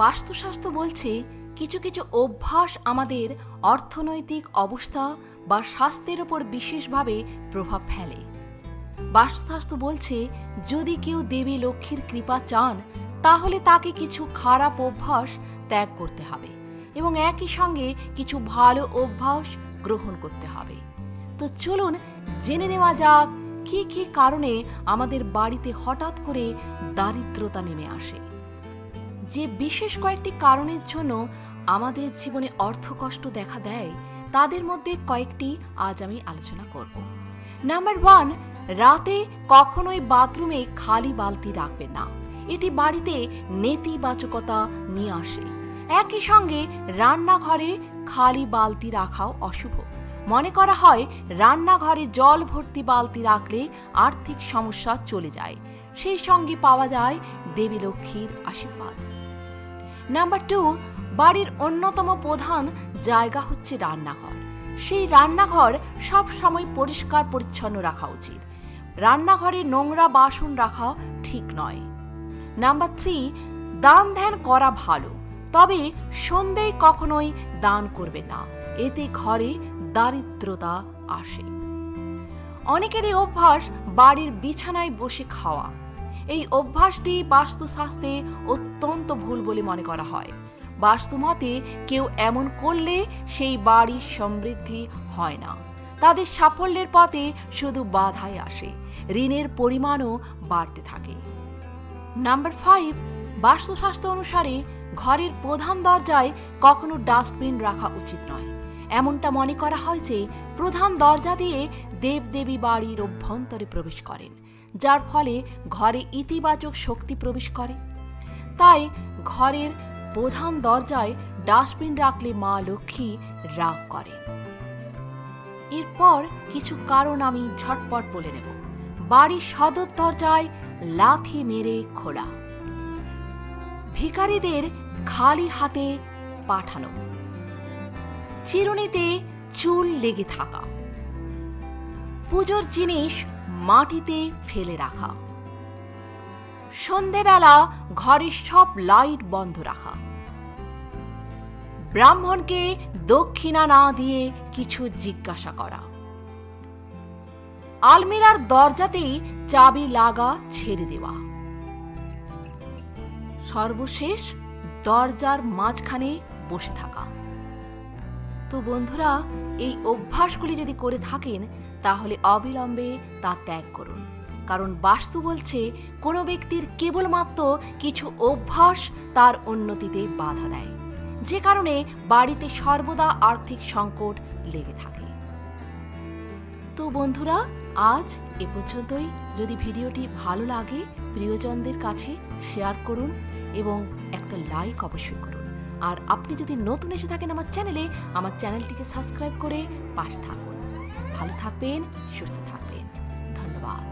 বাস্তুশাস্ত্র বলছে কিছু কিছু অভ্যাস আমাদের অর্থনৈতিক অবস্থা বা স্বাস্থ্যের ওপর বিশেষভাবে প্রভাব ফেলে। বাস্তুশাস্ত্র বলছে যদি কেউ দেবী লক্ষ্মীর কৃপা চান তাহলে তাকে কিছু খারাপ অভ্যাস ত্যাগ করতে হবে এবং একই সঙ্গে কিছু ভালো অভ্যাস গ্রহণ করতে হবে। তো চলুন জেনে নেওয়া যাক কি কি কারণে আমাদের বাড়িতে হঠাৎ করে দারিদ্রতা নেমে আসে। যে বিশেষ কয়েকটি কারণের জন্য আমাদের জীবনে অর্থকষ্ট দেখা দেয় তাদের মধ্যে কয়েকটি আজ আমি আলোচনা করব। নাম্বার 1, রাতে কখনোই বাথরুমে খালি বালতি রাখবেন না। এটি বাড়িতে নেতিবাচকতা নিয়ে আসে। একই সঙ্গে রান্নাঘরে খালি বালতি রাখাও অশুভ। মনে করা হয় রান্নাঘরে জল ভর্তি বালতি রাখলে আর্থিক সমস্যা চলে যায়, সেই সঙ্গে পাওয়া যায় দেবী লক্ষ্মীর আশীর্বাদ। নাম্বার 2, বাড়ির অন্যতম প্রধান জায়গা হচ্ছে রান্নাঘর। সেই রান্নাঘর সব সময় পরিষ্কার পরিচ্ছন্ন রাখা উচিত। রান্নাঘরে নোংরা বাসন রাখা ঠিক নয়। নাম্বার 3, দান ধ্যান করা ভালো, তবে সন্ধ্যায় কখনোই দান করবে না, এতে ঘরে দারিদ্রতা আসে। অনেকেরই অভ্যাস বাড়ির বিছানায় বসে খাওয়া। এই অভ্যাসটি বাস্তুশাস্ত্রে অত্যন্ত ভুল বলে মনে করা হয়। বাস্তুমতে কেউ এমন করলে সেই বাড়ির সমৃদ্ধি হয় না, তাদের সাফল্যের পথে শুধু বাধাই আসে, ঋণের পরিমাণও বাড়তে থাকে। নাম্বার 5, বাস্তুশাস্ত্র অনুসারে ঘরের প্রধান দরজায় কখনো ডাস্টবিন রাখা উচিত নয়। এমনটা মনে করা হয় যে প্রধান দরজা দিয়ে দেবদেবী বাড়ির অভ্যন্তরে প্রবেশ করেন, যার ফলে ঘরে ইতিবাচক শক্তি প্রবেশ করে। তাই ঘরের প্রধান দরজায় ডাস্টবিন রাখলে মা লক্ষ্মী রাগ করেন। এরপর কিছু কারণ আমি ঝটপট বলে নেব। বাড়ির সদর দরজায় লাথি মেরে খোলা, ভিখারিদের খালি হাতে পাঠানো, চিরুনিতে চুল লেগে থাকা, পুজোর জিনিস মাটিতে ফেলে রাখা, সন্ধেবেলা ঘরের সব লাইট বন্ধ রাখা, ব্রাহ্মণকে দক্ষিণা না দিয়ে কিছু জিজ্ঞাসা করা, আলমিরার দরজাতেই চাবি লাগা ছেড়ে দেওয়া, সর্বশেষ দরজার মাঝখানে বসে থাকা। তো বন্ধুরা, এই অভ্যাসগুলি যদি করে থাকেন তাহলে অবিলম্বে তা ত্যাগ করুন, কারণ বাস্তু বলছে কোনো ব্যক্তির কেবলমাত্র কিছু অভ্যাস তার উন্নতিতে বাধা দেয়, যে কারণে বাড়িতে সর্বদা আর্থিক সংকট লেগে থাকে। তো বন্ধুরা, আজ এ পর্যন্তই। যদি ভিডিওটি ভালো লাগে প্রিয়জনদের কাছে শেয়ার করুন এবং একটা লাইক অবশ্যই করুন। আর আপনি যদি নতুন এসে থাকেন আমার চ্যানেলটিকে সাবস্ক্রাইব করে পাশে থাকুন। ভালো থাকবেন, সুস্থ থাকবেন। ধন্যবাদ।